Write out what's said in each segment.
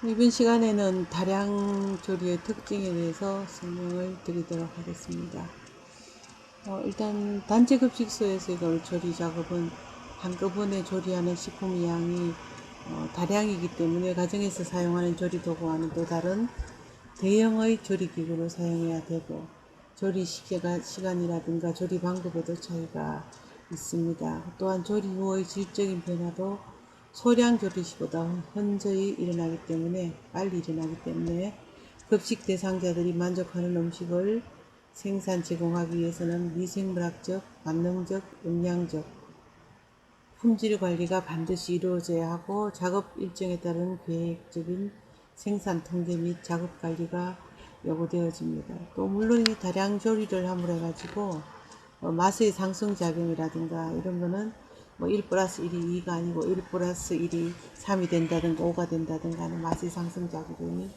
이번 시간에는 다량 조리의 특징에 대해서 설명을 드리도록 하겠습니다. 일단 단체급식소에서 이걸 조리 작업은 한꺼번에 조리하는 식품 양이 다량이기 때문에 가정에서 사용하는 조리 도구와는 또 다른 대형의 조리기구를 사용해야 되고, 조리 시간이라든가 조리 방법에도 차이가 있습니다. 또한 조리 후의 질적인 변화도 소량 조리시보다 현저히 빨리 일어나기 때문에 급식 대상자들이 만족하는 음식을 제공하기 위해서는 미생물학적, 만능적, 영양적, 품질 관리가 반드시 이루어져야 하고, 작업 일정에 따른 계획적인 생산 통제 및 작업 관리가 요구되어집니다. 또 물론 이 다량 조리를 함으로 해가지고 맛의 상승작용이라든가 이런 거는 1 플러스 1이 2가 아니고 1 플러스 1이 3이 된다든가 5가 된다든가 하는 맛의 상승작용이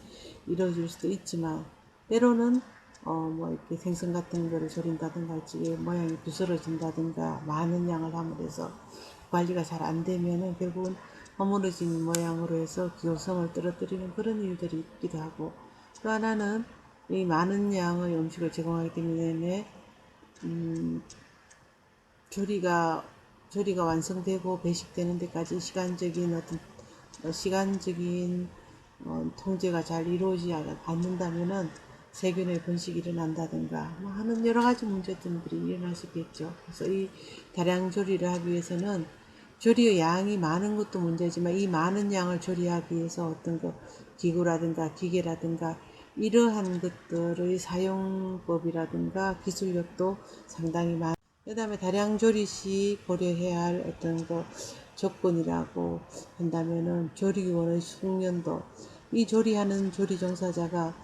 이루어질 수도 있지만, 때로는 이렇게 생선 같은 거를 조린다든가 찌개 모양이 부스러진다든가 많은 양을 함으로 해서 관리가 잘 안 되면은 결국은 허물어진 모양으로 해서 기호성을 떨어뜨리는 그런 일들이 있기도 하고, 또 하나는 이 많은 양의 음식을 제공하기 때문에 조리가 완성되고 배식되는 데까지 시간적인 통제가 잘 이루어지지 않는다면은 세균의 번식이 일어난다든가 하는 여러 가지 문제점들이 일어날 수 있겠죠. 그래서 이 다량 조리를 하기 위해서는 조리의 양이 많은 것도 문제지만, 이 많은 양을 조리하기 위해서 어떤 기구라든가 기계라든가 이러한 것들의 사용법이라든가 기술력도 상당히 그 다음에 다량 조리 시 고려해야 할 어떤 조건이라고 한다면은 조리원의 숙련도, 이 조리하는 조리 종사자가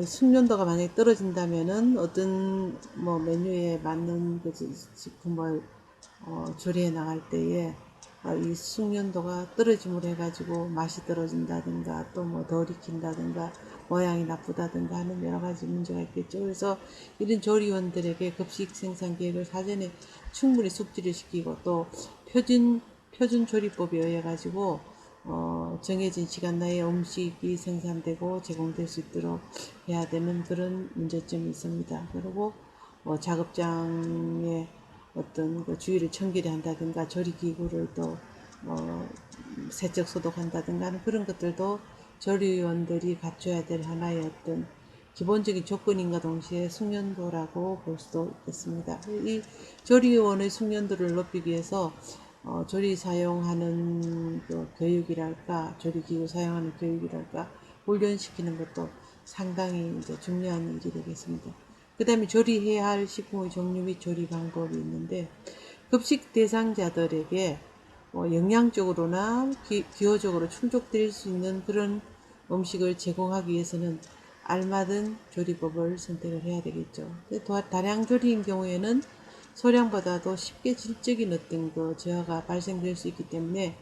숙련도가 만약에 떨어진다면은 어떤 메뉴에 맞는 식품을 조리해 나갈 때에 이 숙련도가 떨어짐으로 해가지고 맛이 떨어진다든가 또 덜 익힌다든가 모양이 나쁘다든가 하는 여러 가지 문제가 있겠죠. 그래서 이런 조리원들에게 급식 생산 계획을 사전에 충분히 숙지를 시키고, 또 표준 조리법에 의해 가지고 정해진 시간 내에 음식이 생산되고 제공될 수 있도록 해야 되는 그런 문제점이 있습니다. 그리고 작업장에 어떤 주위를 청결히 한다든가 조리기구를 또 세척 소독한다든가 하는 그런 것들도 조리원들이 갖춰야 될 하나의 어떤 기본적인 조건인가 동시에 숙련도라고 볼 수도 있겠습니다. 이 조리원의 숙련도를 높이기 위해서 조리 사용하는 교육이랄까, 조리기구 사용하는 교육이랄까, 훈련시키는 것도 상당히 이제 중요한 일이 되겠습니다. 그 다음에 조리해야 할 식품의 종류 및 조리 방법이 있는데, 급식 대상자들에게 영양적으로나 기호적으로 충족될 수 있는 그런 음식을 제공하기 위해서는 알맞은 조리법을 선택을 해야 되겠죠. 다량 조리인 경우에는 소량보다도 쉽게 질적인 어떤 저하가 발생될 수 있기 때문에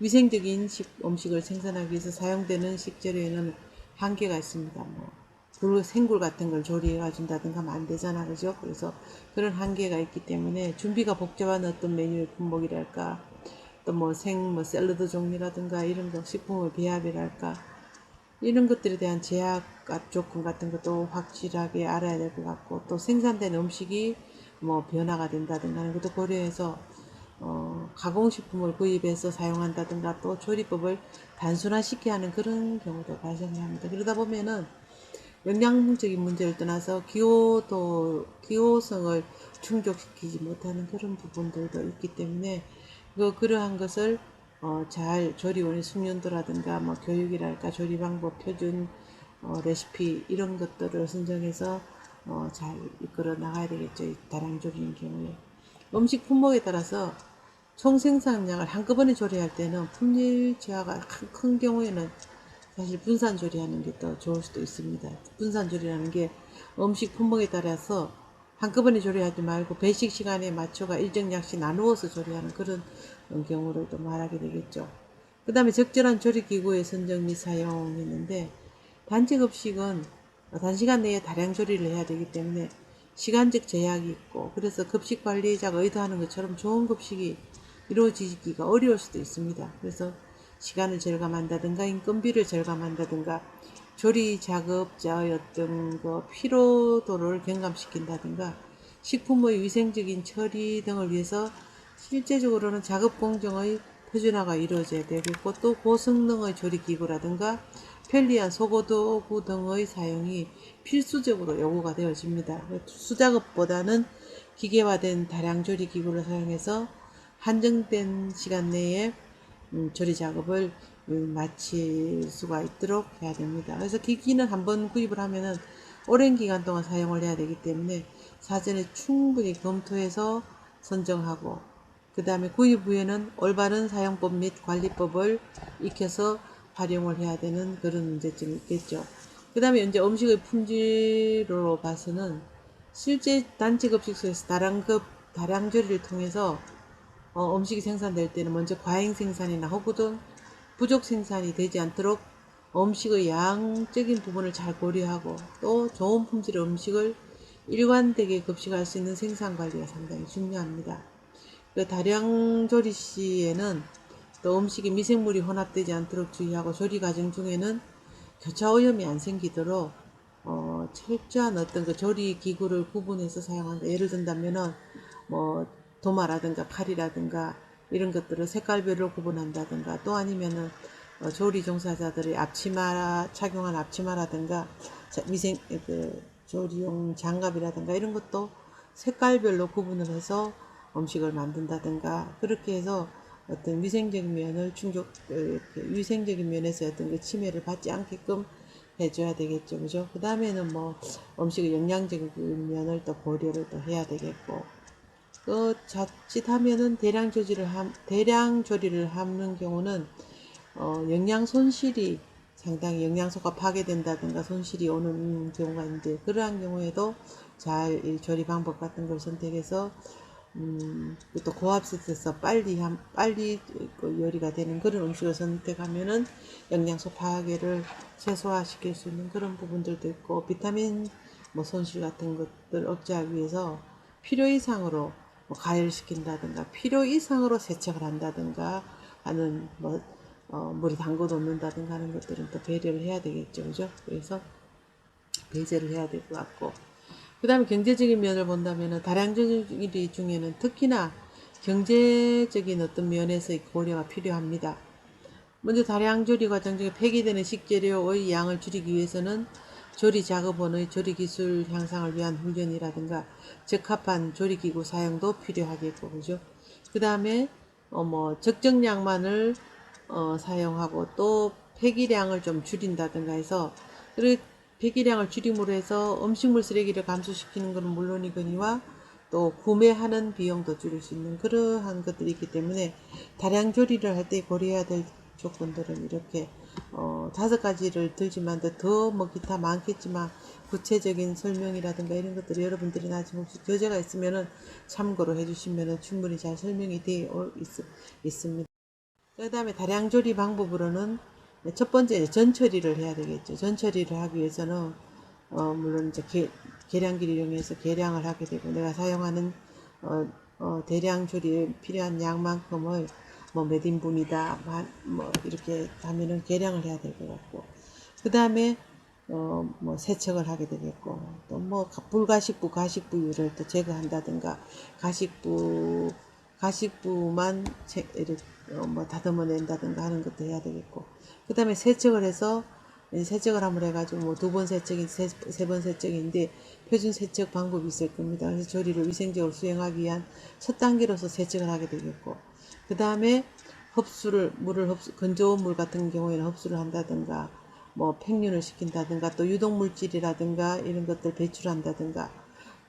위생적인 음식을 생산하기 위해서 사용되는 식재료에는 한계가 있습니다. 생굴 같은 걸 조리해 가준다든가 하면 안 되잖아, 그죠? 그래서 그런 한계가 있기 때문에 준비가 복잡한 어떤 메뉴의 품목이랄까, 또 샐러드 종류라든가 이런 식품의 배합이랄까, 이런 것들에 대한 제약 조건 같은 것도 확실하게 알아야 될 것 같고, 또 생산된 음식이 변화가 된다든가 하는 것도 고려해서 가공식품을 구입해서 사용한다든가 또 조리법을 단순화시켜야 하는 그런 경우도 발생합니다. 그러다 보면은 영양적인 문제를 떠나서 기호성을 충족시키지 못하는 그런 부분들도 있기 때문에 그러한 것을 잘 조리원의 숙련도라든가 교육이랄까, 조리 방법, 표준 레시피 이런 것들을 선정해서 잘 이끌어 나가야 되겠죠. 이 다량 조리인 경우에 음식 품목에 따라서 총 생산량을 한꺼번에 조리할 때는 품질 저하가 큰 경우에는 사실 분산 조리하는 게 더 좋을 수도 있습니다. 분산 조리라는 게 음식 품목에 따라서 한꺼번에 조리하지 말고 배식 시간에 맞춰가 일정량씩 나누어서 조리하는 그런 경우를 또 말하게 되겠죠. 그 다음에 적절한 조리기구의 선정 및 사용이 있는데, 단체급식은 단시간 내에 다량 조리를 해야 되기 때문에 시간적 제약이 있고, 그래서 급식 관리자가 의도하는 것처럼 좋은 급식이 이루어지기가 어려울 수도 있습니다. 그래서 시간을 절감한다든가 인건비를 절감한다든가 조리 작업자의 어떤 그 피로도를 경감시킨다든가 식품의 위생적인 처리 등을 위해서 실제적으로는 작업 공정의 표준화가 이루어져야 되겠고 또 고성능의 조리기구라든가 편리한 소고도구 등의 사용이 필수적으로 요구가 되어집니다. 수작업보다는 기계화된 다량 조리기구를 사용해서 한정된 시간 내에 조리 작업을 마칠 수가 있도록 해야 됩니다. 그래서 기기는 한번 구입을 하면은 오랜 기간 동안 사용을 해야 되기 때문에 사전에 충분히 검토해서 선정하고 그 다음에 구입 후에는 올바른 사용법 및 관리법을 익혀서 활용을 해야 되는 그런 문제점이 있겠죠. 그 다음에 이제 음식의 품질로 봐서는 실제 단체급식소에서 다량 조리를 통해서 음식이 생산될 때는 먼저 과잉 생산이나 혹은 부족 생산이 되지 않도록 음식의 양적인 부분을 잘 고려하고 또 좋은 품질의 음식을 일관되게 급식할 수 있는 생산 관리가 상당히 중요합니다. 그 다량 조리 시에는 또 음식에 미생물이 혼합되지 않도록 주의하고 조리 과정 중에는 교차 오염이 안 생기도록 철저한 어떤 그 조리 기구를 구분해서 사용한다. 예를 든다면은 뭐 도마라든가 칼이라든가 이런 것들을 색깔별로 구분한다든가 또 아니면은 조리 종사자들의 앞치마 착용한 앞치마라든가 위생 그 조리용 장갑이라든가 이런 것도 색깔별로 구분을 해서 음식을 만든다든가 그렇게 해서 어떤 위생적인 면을 위생적인 면에서 어떤 그 침해를 받지 않게끔 해줘야 되겠죠, 그죠? 그 다음에는 뭐 음식의 영양적인 면을 또 고려를 또 해야 되겠고, 또 자칫하면은 대량 조리를 하는 경우는 영양 손실이 상당히 영양소가 파괴된다든가 손실이 오는 경우가 있는데 그러한 경우에도 잘 조리 방법 같은 걸 선택해서 또 고압세트에서 빨리 요리가 되는 그런 음식을 선택하면은 영양소 파괴를 최소화시킬 수 있는 그런 부분들도 있고 비타민 뭐 손실 같은 것들 억제하기 위해서 필요 이상으로 뭐 가열시킨다든가 필요 이상으로 세척을 한다든가 하는 물에 담궈 놓는다든가 하는 것들은 또 배려를 해야 되겠죠, 그죠? 그래서 배제를 해야 될 것 같고 그 다음에 경제적인 면을 본다면 다량 조리 중에는 특히나 경제적인 어떤 면에서의 고려가 필요합니다. 먼저 다량 조리 과정 중에 폐기되는 식재료의 양을 줄이기 위해서는 조리 작업원의 조리 기술 향상을 위한 훈련이라든가 적합한 조리기구 사용도 필요하겠고, 그죠? 그 다음에 적정량만을 사용하고 또 폐기량을 좀 줄인다든가 해서 폐기량을 줄임으로 해서 음식물 쓰레기를 감소시키는 것은 물론이거니와 또 구매하는 비용도 줄일 수 있는 그러한 것들이 있기 때문에 다량 조리를 할 때 고려해야 될 조건들은 이렇게 5가지를 들지만 더 뭐 기타 많겠지만 구체적인 설명이라든가 이런 것들을 여러분들이 나중에 혹시 교재가 있으면은 참고로 해주시면은 충분히 잘 설명이 되어 있습니다. 그 다음에 다량 조리 방법으로는 첫 번째 전처리를 해야 되겠죠. 전처리를 하기 위해서는 물론 이제 계량기를 이용해서 계량을 하게 되고 내가 사용하는 대량 조리에 필요한 양만큼을 뭐 몇 인분이다 뭐 이렇게 하면은 계량을 해야 될 것 같고 그 다음에 뭐 세척을 하게 되겠고 또 뭐 불가식부 가식부율을 또 제거한다든가 가식부만 뭐 다듬어낸다든가 하는 것도 해야 되겠고 그 다음에 세척을 해서 세척을 한번 해가지고 뭐 2번 세척이 3번 세척인데 표준 세척 방법이 있을 겁니다. 그래서 조리를 위생적으로 수행하기 위한 첫 단계로서 세척을 하게 되겠고 그 다음에 건조한 물 같은 경우에는 흡수를 한다든가 뭐 팽윤을 시킨다든가 또 유독물질이라든가 이런 것들 배출한다든가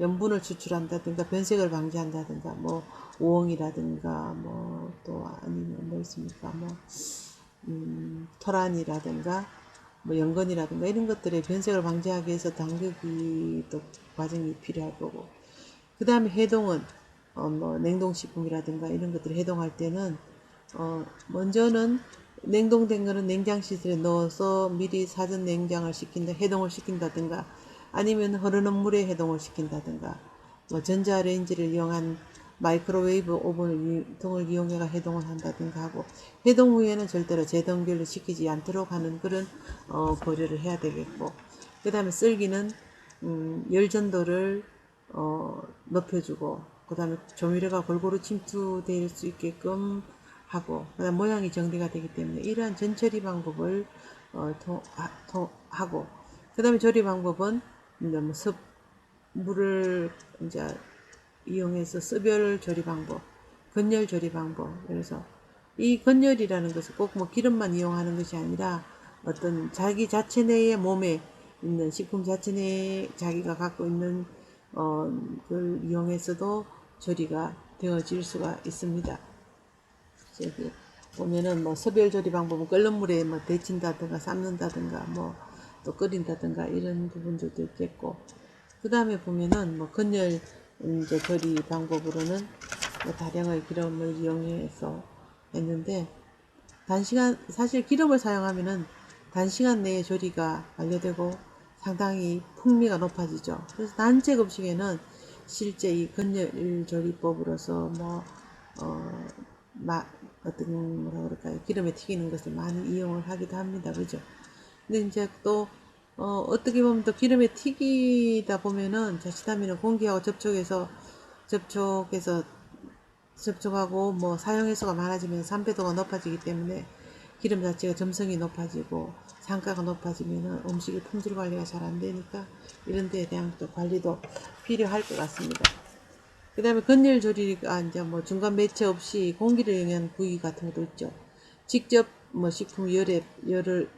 염분을 추출한다든가 변색을 방지한다든가 뭐 오엉이라든가 뭐 또 아니면 뭐 있습니까 토란이라든가 뭐 연건이라든가 이런 것들의 변색을 방지하기 위해서 당격이 또 과정이 필요할 거고 그 다음에 해동은 뭐 냉동식품이라든가 이런 것들을 해동할 때는 먼저는 냉동된 거는 냉장시설에 넣어서 미리 사전 냉장을 해동을 시킨다든가 아니면 흐르는 물에 해동을 시킨다든가 뭐 전자레인지를 이용한 마이크로웨이브 오븐 등을 이용해가 해동을 한다든가 하고, 해동 후에는 절대로 재동결을 시키지 않도록 하는 그런 고려를 해야 되겠고, 그 다음에 썰기는 열 전도를 높여주고, 그 다음에 조미료가 골고루 침투될 수 있게끔 하고, 그 다음 모양이 정리가 되기 때문에 이러한 전처리 방법을 하고, 그 다음에 조리 방법은 이제 뭐 물을 이제 이용해서 습열 조리 방법, 건열 조리 방법. 그래서 이 건열이라는 것은 꼭 뭐 기름만 이용하는 것이 아니라 어떤 자기 자체 내의 몸에 있는 식품 자체 내에 자기가 갖고 있는 그 이용해서도 조리가 되어질 수가 있습니다. 저기 보면은 뭐 섭열 조리 방법은 끓는 물에 뭐 데친다든가 삶는다든가 뭐 또 끓인다든가 이런 부분들도 있겠고, 그 다음에 보면은 뭐 건열 이제 조리 방법으로는 뭐 다량의 기름을 이용해서 했는데, 단시간 사실 기름을 사용하면은 단시간 내에 조리가 완료되고 상당히 풍미가 높아지죠. 그래서 단체 급식에는 실제 이 건열 조리법으로서 뭐 어떤 뭐라 그럴까요, 기름에 튀기는 것을 많이 이용을 하기도 합니다. 그죠? 근데 이제 또 어떻게 보면 또 기름에 튀기다 보면은 자칫하면 공기하고 접촉하고 뭐 사용횟수가 많아지면 산패도가 높아지기 때문에 기름 자체가 점성이 높아지고 산가가 높아지면 음식의 품질 관리가 잘 안 되니까 이런 데에 대한 또 관리도 필요할 것 같습니다. 그 다음에 건열 조리가 이제 뭐 중간 매체 없이 공기를 이용한 구이 같은 것도 있죠. 직접 뭐 식품 열을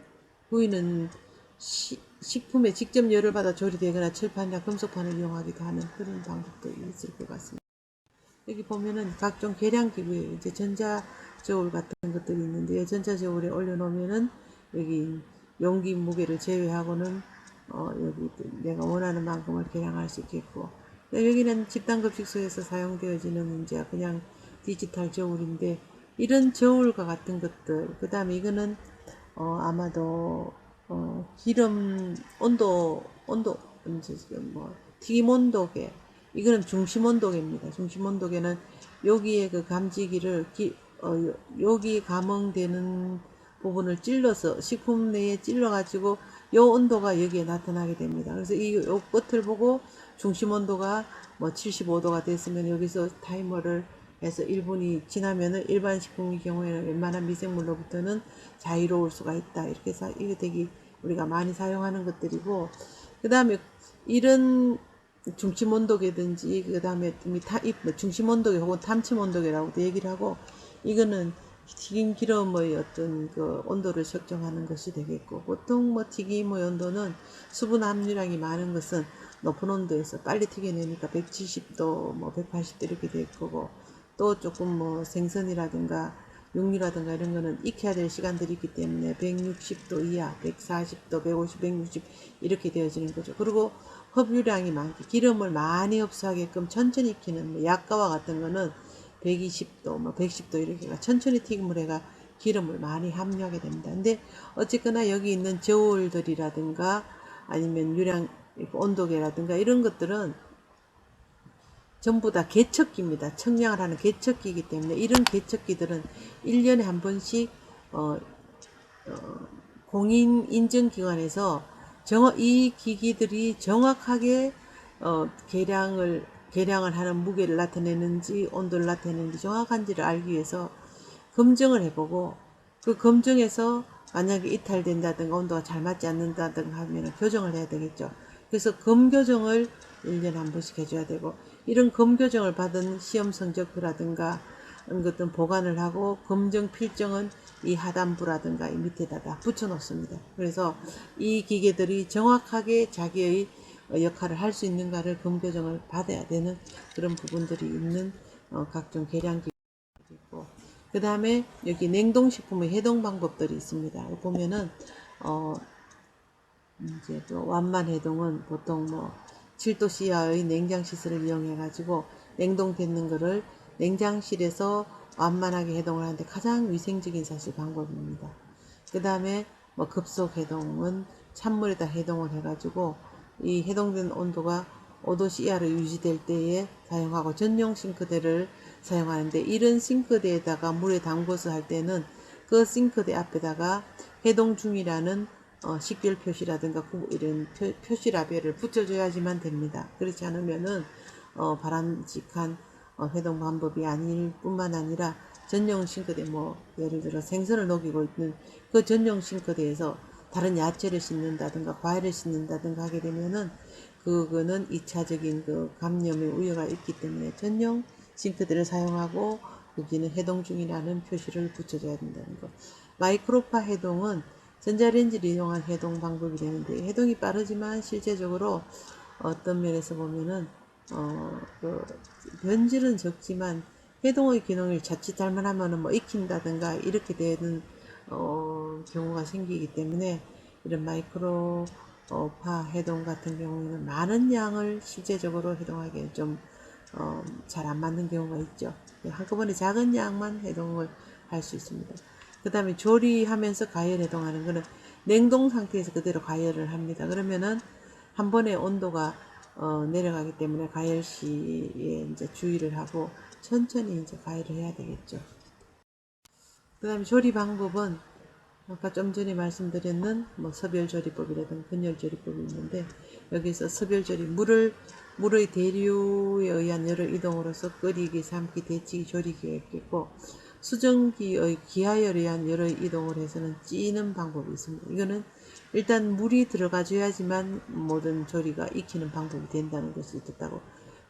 구이는 식품에 직접 열을 받아 조리되거나 철판이나 금속판을 이용하기도 하는 그런 방법도 있을 것 같습니다. 여기 보면은 각종 계량기구에 이제 전자저울 같은 것들이 있는데요. 전자저울에 올려놓으면은 여기 용기 무게를 제외하고는 여기 내가 원하는 만큼을 계량할 수 있겠고, 여기는 집단급식소에서 사용되어지는 이제 그냥 디지털 저울인데, 이런 저울과 같은 것들, 그 다음에 이거는 아마도 기름 온도 이제 뭐 튀김 온도계, 이거는 중심 온도계입니다. 중심 온도계는 여기에 그 감지기를 여기 감응되는 부분을 찔러서 식품 내에 찔러 가지고 요 온도가 여기에 나타나게 됩니다. 그래서 요 끝을 보고 중심 온도가 뭐 75도가 됐으면 여기서 타이머를 해서 1분이 지나면은 일반 식품의 경우에는 웬만한 미생물로부터는 자유로울 수가 있다. 이렇게 해서 이게 되게 우리가 많이 사용하는 것들이고, 그 다음에 이런 중심 온도계든지, 그 다음에 중심 온도계 혹은 탐침 온도계라고도 얘기를 하고, 이거는 튀김 기름의 어떤 그 온도를 측정하는 것이 되겠고, 보통 뭐 튀김의 온도는 수분 함유량이 많은 것은 높은 온도에서 빨리 튀겨내니까 170도, 뭐 180도 이렇게 될 거고, 또 조금 뭐 생선이라든가 육류라든가 이런 거는 익혀야 될 시간들이 있기 때문에 160도 이하, 140도, 150, 160 이렇게 되어지는 거죠. 그리고 흡유량이 많게 기름을 많이 흡수하게끔 천천히 익히는 뭐 약과와 같은 거는 120도, 뭐 110도 이렇게 천천히 튀김을 해가 기름을 많이 함유하게 됩니다. 근데 어쨌거나 여기 있는 저울들이라든가 아니면 유량 온도계라든가 이런 것들은 전부 다 개척기입니다. 청량을 하는 개척기이기 때문에 이런 개척기들은 1년에 한 번씩 공인 인증기관에서 이 기기들이 정확하게 계량을 하는 무게를 나타내는지 온도를 나타내는지 정확한지를 알기 위해서 검증을 해보고, 그 검증에서 만약에 이탈된다든가 온도가 잘 맞지 않는다든가 하면 교정을 해야 되겠죠. 그래서 검교정을 1년에 한 번씩 해줘야 되고, 이런 검교정을 받은 시험 성적표라든가 이런 것들은 보관을 하고, 검정 필정은 이 하단부라든가 이 밑에다 다 붙여 놓습니다. 그래서 이 기계들이 정확하게 자기의 역할을 할 수 있는가를 검교정을 받아야 되는 그런 부분들이 있는 각종 계량기가 있고, 그 다음에 여기 냉동식품의 해동 방법들이 있습니다. 보면은 이제 또 완만 해동은 보통 뭐 7도 이하의 냉장 시설을 이용해 가지고 냉동되는 거를 냉장실에서 완만하게 해동을 하는데 가장 위생적인 사실 방법입니다. 그 다음에 뭐 급속 해동은 찬물에다 해동을 해 가지고 이 해동된 온도가 5도 이하로 유지될 때에 사용하고 전용 싱크대를 사용하는데, 이런 싱크대에다가 물에 담궈서 할 때는 그 싱크대 앞에다가 해동 중이라는 식별 표시라든가 이런 표시라벨을 붙여줘야지만 됩니다. 그렇지 않으면은 바람직한 해동 방법이 아닐 뿐만 아니라 전용 싱크대, 뭐 예를 들어 생선을 녹이고 있는 그 전용 싱크대에서 다른 야채를 씻는다든가 과일을 씻는다든가 하게 되면은 그거는 2차적인 그 감염의 우려가 있기 때문에 전용 싱크대를 사용하고 여기는 해동 중이라는 표시를 붙여줘야 된다는 거. 마이크로파 해동은 전자레인지를 이용한 해동 방법이 되는데, 해동이 빠르지만 실제적으로 어떤 면에서 보면은 그 변질은 적지만 해동의 기능을 자칫 잘못하면은 뭐 익힌다든가 이렇게 되는 경우가 생기기 때문에, 이런 마이크로파 해동 같은 경우에는 많은 양을 실제적으로 해동하기에 좀 잘 안 맞는 경우가 있죠. 한꺼번에 작은 양만 해동을 할 수 있습니다. 그 다음에 조리하면서 가열 해동하는 거는 냉동 상태에서 그대로 가열을 합니다. 그러면은 한 번에 온도가 내려가기 때문에 가열 시에 이제 주의를 하고 천천히 이제 가열을 해야 되겠죠. 그 다음에 조리 방법은 아까 좀 전에 말씀드렸는 뭐 섭열조리법이라든가 근열조리법이 있는데, 여기서 섭열조리, 물의 대류에 의한 열의 이동으로서 끓이기, 삶기, 데치기, 조리기가 있겠고, 수증기의 기하열에 의한 열의 이동을 해서는 찌는 방법이 있습니다. 이거는 일단 물이 들어가줘야지만 모든 조리가 익히는 방법이 된다는 것이 있었다고.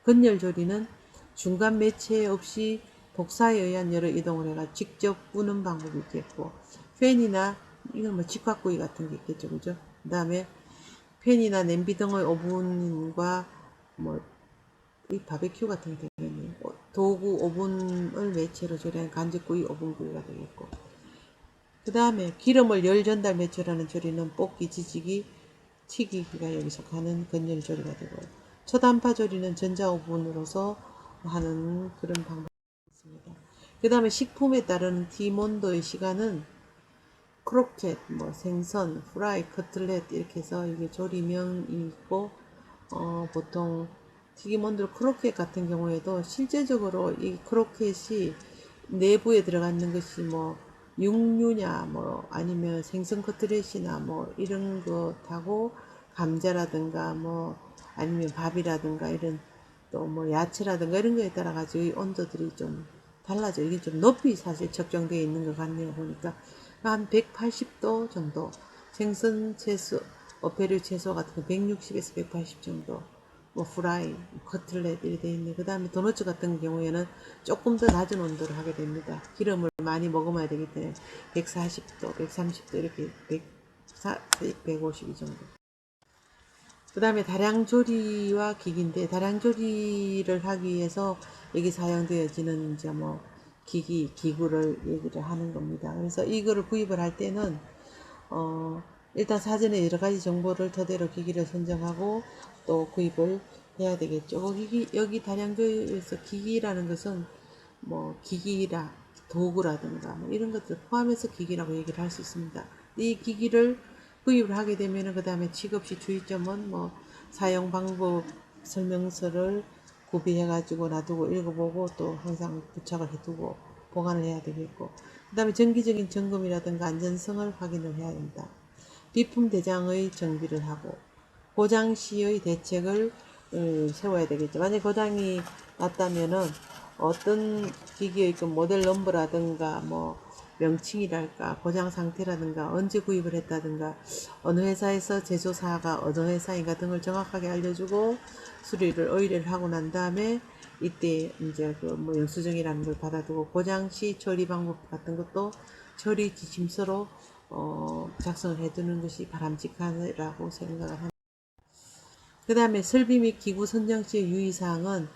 근열조리는 중간 매체 없이 복사에 의한 열의 이동을 해가 직접 구는 방법이 있겠고, 팬이나 이건 뭐 직화구이 같은 게 있겠죠, 그죠? 그 다음에 팬이나 냄비 등의 오븐과 뭐 이 바베큐 같은 게 되겠네요. 도구 오븐을 매체로 조리하는 간접구이, 오븐구이가 되겠고, 그 다음에 기름을 열 전달 매체라는 조리는 볶기, 지지기, 튀기기가 여기 속하는 건열 조리가 되고, 초단파 조리는 전자 오븐으로서 하는 그런 방법이 있습니다. 그 다음에 식품에 따른 디몬도의 시간은 크로켓, 뭐 생선, 프라이, 커틀렛 이렇게 해서 이게 조리명이 있고, 보통 튀김온돌 크로켓 같은 경우에도 실제적으로 이 크로켓이 내부에 들어가는 것이 뭐 육류냐 뭐 아니면 생선 커틀렛이나 뭐 이런 것하고 감자라든가 뭐 아니면 밥이라든가 이런 또 뭐 야채라든가 이런 거에 따라 가지고 이 온도들이 좀 달라져. 이게 좀 높이 사실 적정되어 있는 것 같네요. 보니까 한 180도 정도, 생선 채소, 어패류 채소 같은 거 160에서 180 정도, 뭐 프라이, 커틀렛 이렇게 되어 있네. 그 다음에 도넛 같은 경우에는 조금 더 낮은 온도를 하게 됩니다. 기름을 많이 먹어야 되기 때문에 140도, 130도 이렇게 150이 정도. 그 다음에 다량조리와 기기인데, 다량조리를 하기 위해서 여기 사용되어지는 이제 뭐 기구를 얘기를 하는 겁니다. 그래서 이거를 구입을 할 때는 일단 사전에 여러 가지 정보를 토대로 기기를 선정하고 또 구입을 해야 되겠죠. 여기 다량조리에서 기기라는 것은 뭐 기기라 도구라든가 뭐 이런 것들 포함해서 기기라고 얘기를 할 수 있습니다. 이 기기를 구입을 하게 되면 그 다음에 취급시 주의점은 뭐 사용 방법 설명서를 구비해 가지고 놔두고 읽어보고 또 항상 부착을 해두고 보관을 해야 되겠고, 그 다음에 정기적인 점검이라든가 안전성을 확인을 해야 된다. 비품 대장의 정비를 하고 고장 시의 대책을 세워야 되겠죠. 만약 고장이 났다면은 어떤 기기의 그 모델 넘버라든가 뭐 명칭이랄까 고장 상태라든가 언제 구입을 했다든가 어느 회사에서 제조사가 어느 회사인가 등을 정확하게 알려주고 수리를 의뢰를 하고 난 다음에 이때 이제 그 뭐 영수증이라는 걸 받아두고 고장 시 처리 방법 같은 것도 처리 지침서로 작성을 해두는 것이 바람직하다고 생각을 합니다. 그 다음에 설비 및 기구 선정 시의 유의사항은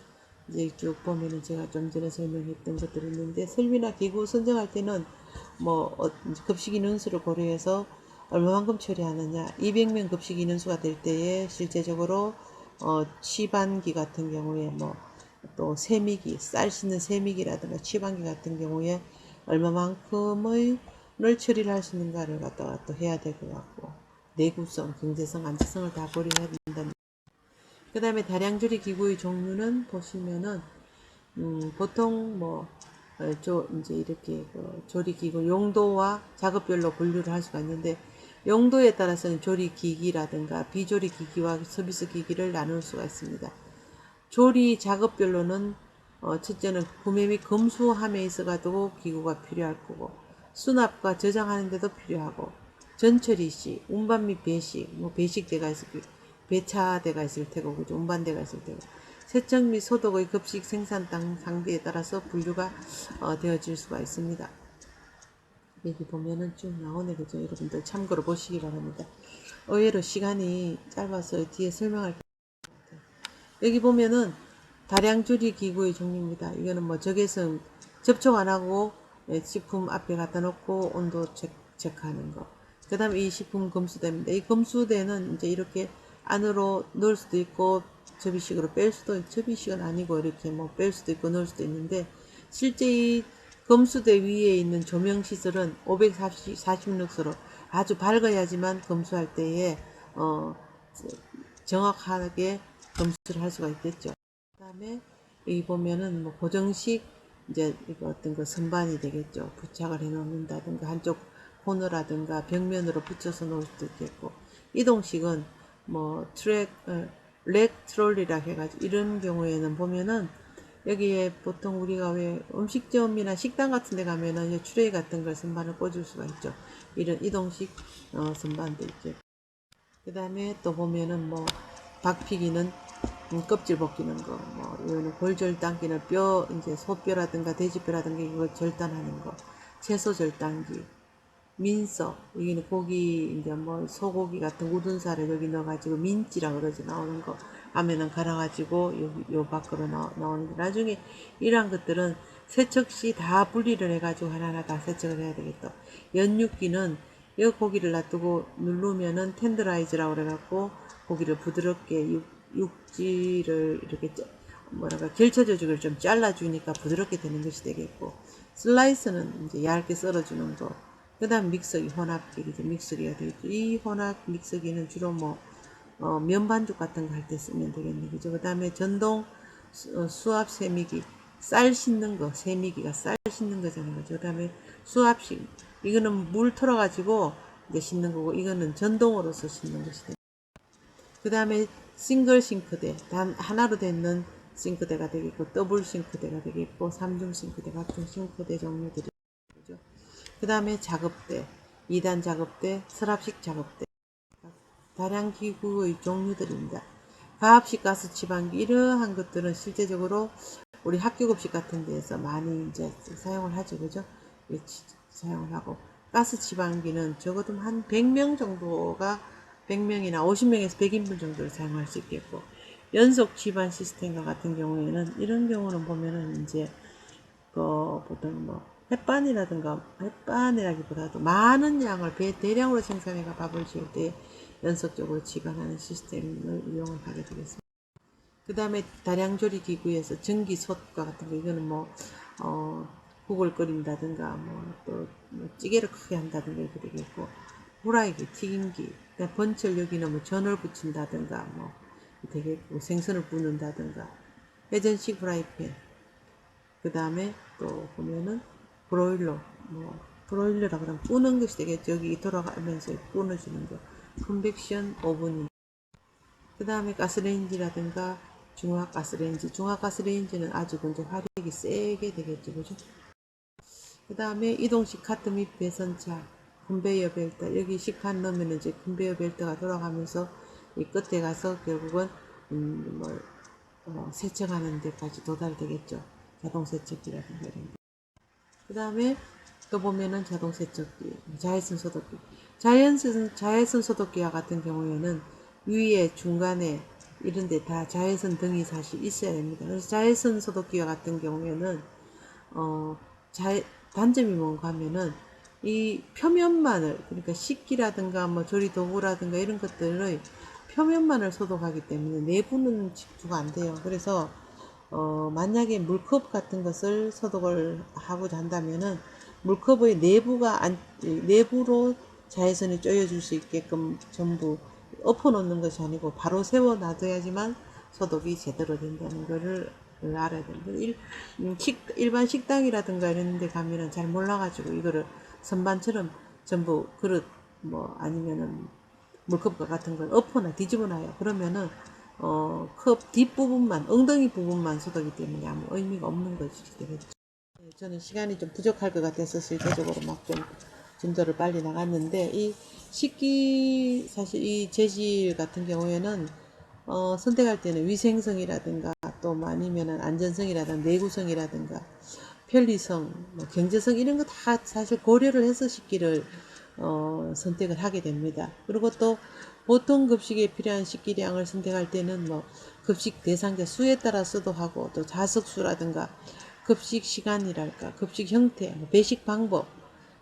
이제 쭉 보면은 제가 좀 전에 설명했던 것들이 있는데, 설비나 기구 선정할 때는 뭐 급식 인원수를 고려해서 얼마만큼 처리하느냐, 200명 급식 인원수가 될 때에 실제적으로 취반기 같은 경우에 뭐 또 세미기, 쌀 씻는 세미기라든가 취반기 같은 경우에 얼마만큼의 를 처리를 할 수 있는가를 갖다가 또 해야 될 것 같고, 내구성, 경제성, 안전성을 다 고려해야 된다는. 그 다음에 다량조리 기구의 종류는 보시면은 보통 이제 이렇게 조리기구 용도와 작업별로 분류를 할 수가 있는데, 용도에 따라서는 조리기기라든가 비조리기기와 서비스기기를 나눌 수가 있습니다. 조리 작업별로는 첫째는 구매 및 검수함에 있어가지고 기구가 필요할 거고, 수납과 저장하는 데도 필요하고, 전처리 시, 운반 및 배식, 배식대가 있을 거고, 배차대가 있을 테고, 그죠? 운반대가 있을 테고, 세척 및 소독의 급식 생산 단계에 따라서 분류가 되어질 수가 있습니다. 여기 보면은 쭉 나오네, 그죠? 여러분들 참고로 보시기 바랍니다. 의외로 시간이 짧아서 뒤에 설명할 게 없어요. 여기 보면은 다량조리 기구의 종류입니다. 이거는 적외선 접촉 안 하고 식품 앞에 갖다 놓고 온도 체크하는 거. 그 다음에 이 식품 검수대입니다. 이 검수대는 이제 이렇게 안으로 넣을 수도 있고 접이식으로 뺄 수도, 접이식은 아니고 이렇게 뺄 수도 있고 넣을 수도 있는데, 실제 이 검수대 위에 있는 조명 시설은 540룩스로 아주 밝아야지만 검수할 때에 정확하게 검수를 할 수가 있겠죠. 그 다음에 여기 보면은 고정식 이제 이거 어떤 거 선반이 되겠죠. 부착을 해 놓는다든가 한쪽 코너라든가 벽면으로 붙여서 놓을 수도 있겠고, 이동식은 렉 트롤리라 해가지고 이런 경우에는 보면은 여기에 보통 우리가 왜 음식점이나 식당 같은 데 가면은 트레이 같은 걸 선반을 꽂을 수가 있죠. 이런 이동식 선반도 있겠고, 그 다음에 또 보면은 박피기는 껍질 벗기는 거, 이거는 골절 당기는 뼈, 이제 소뼈라든가 돼지뼈라든가 이거 절단하는 거, 채소 절단기, 민서, 여기는 고기, 이제 소고기 같은 우둔살을 여기 넣어가지고 민지라 그러지, 나오는 거. 하면은 갈아가지고 요 밖으로 나오는데, 나중에 이러한 것들은 세척 시 다 분리를 해가지고 하나하나 다 세척을 해야 되겠다. 연육기는 이 고기를 놔두고 누르면은 텐더라이즈라고 그래갖고 고기를 부드럽게 육지를 이렇게 결쳐져주기를 좀 잘라주니까 부드럽게 되는 것이 되겠고, 슬라이스는 이제 얇게 썰어주는 거. 그 다음 믹서기, 혼합기이죠. 믹서기가 되겠죠. 이 혼합 믹서기는 주로 면 반죽 같은 거 할 때 쓰면 되겠네, 그죠? 그 다음에 전동 수압 세미기, 쌀 씻는 거, 세미기가 쌀 씻는 거잖아요, 그죠? 그 다음에 수압식, 이거는 물 털어가지고 이제 씻는 거고, 이거는 전동으로서 씻는 것이 됩니다. 그 다음에 싱글 싱크대, 단 하나로 되는 싱크대가 되겠고, 더블 싱크대가 되겠고, 3중 싱크대, 각종 싱크대 종류들이 있죠. 그 다음에 작업대, 2단 작업대, 서랍식 작업대, 다량 기구의 종류들입니다. 가압식 가스 치방기, 이러한 것들은 실제적으로 우리 학교 급식 같은 데에서 많이 이제 사용을 하죠, 그죠? 사용을 하고, 가스 치방기는 적어도 한 100명 정도가 100명이나 50명에서 100인분 정도를 사용할 수 있겠고, 연속 지반 시스템과 같은 경우에는, 이런 경우는 보면은 이제 보통 햇반이라기보다도 많은 양을 대량으로 생산해가 밥을 지을 때 연속적으로 지반하는 시스템을 이용을 하게 되겠습니다. 그 다음에 다량조리 기구에서 전기 솥과 같은 거, 이거는 국을 끓인다든가 또 찌개를 크게 한다든가 이렇게 되겠고, 후라이기, 튀김기, 번철 여기는 전을 붙인다든가 되겠고, 생선을 굽는다든가, 회전식 프라이팬, 그 다음에 또 보면은 브로일러, 브로일러라 그러면 구는 것이 되겠죠. 여기 돌아가면서 구워지는 거. 컨벡션 오븐. 그 다음에 가스레인지라든가 중화가스레인지. 중화가스레인지는 아주 이제 화력이 세게 되겠죠. 그죠? 그 다음에 이동식 카트 및 배선차, 컨베이어 벨트. 여기 식판 넣으면 이제 컨베이어 벨트가 돌아가면서 이 끝에 가서 결국은 세척하는 데까지 도달되겠죠. 자동 세척기라든가 이런 거. 그 다음에 또 보면은 자동 세척기, 자외선 소독기. 자외선 소독기와 같은 경우에는 위에 중간에 이런 데 다 자외선 등이 사실 있어야 됩니다. 그래서 자외선 소독기와 같은 경우에는 단점이 뭔가 하면은 이 표면만을, 그러니까 식기라든가 조리 도구라든가 이런 것들의 표면만을 소독하기 때문에 내부는 집중가 안 돼요. 그래서 만약에 물컵 같은 것을 소독을 하고자 한다면은 물컵의 내부로 자외선이 쪼여줄 수 있게끔 전부 엎어 놓는 것이 아니고 바로 세워 놔둬야지만 소독이 제대로 된다는 거를 알아야 됩니다. 일반 식당이라든가 이런 데 가면은 잘 몰라가지고 이거를 선반처럼 전부 그릇 뭐 아니면은 물컵과 같은 걸 엎어나 뒤집어 놔요. 그러면은 컵 뒷부분만 엉덩이 부분만 소독이 때문에 아무 의미가 없는 것이 되겠죠. 저는 시간이 좀 부족할 것 같아서 실제적으로 막 좀 진도를 빨리 나갔는데 이 식기 사실 이 재질 같은 경우에는 선택할 때는 위생성이라든가 또 뭐 아니면은 안전성이라든가 내구성이라든가 편리성, 뭐 경제성 이런 거 다 사실 고려를 해서 식기를 선택을 하게 됩니다. 그리고 또 보통 급식에 필요한 식기량을 선택할 때는 뭐 급식 대상자 수에 따라서도 하고 또 자석수라든가 급식 시간이랄까 급식 형태, 뭐 배식 방법,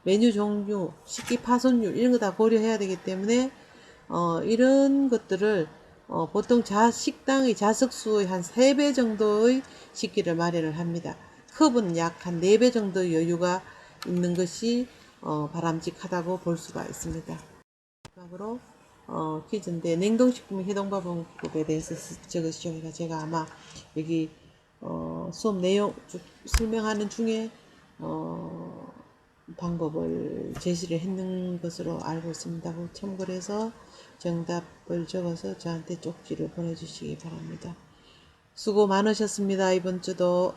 메뉴 종류, 식기 파손율 이런 거 다 고려해야 되기 때문에 이런 것들을 보통 식당의 자석수의 한 3배 정도의 식기를 마련을 합니다. 컵은 약 한 4배 정도의 여유가 있는 것이 바람직하다고 볼 수가 있습니다. 마지막으로 퀴즈인데 냉동식품 해동밥원법에 대해서 적으시죠. 제가 아마 여기 수업 내용 설명하는 중에 방법을 제시를 했는 것으로 알고 있습니다. 참고를 해서 정답을 적어서 저한테 쪽지를 보내주시기 바랍니다. 수고 많으셨습니다. 이번 주도.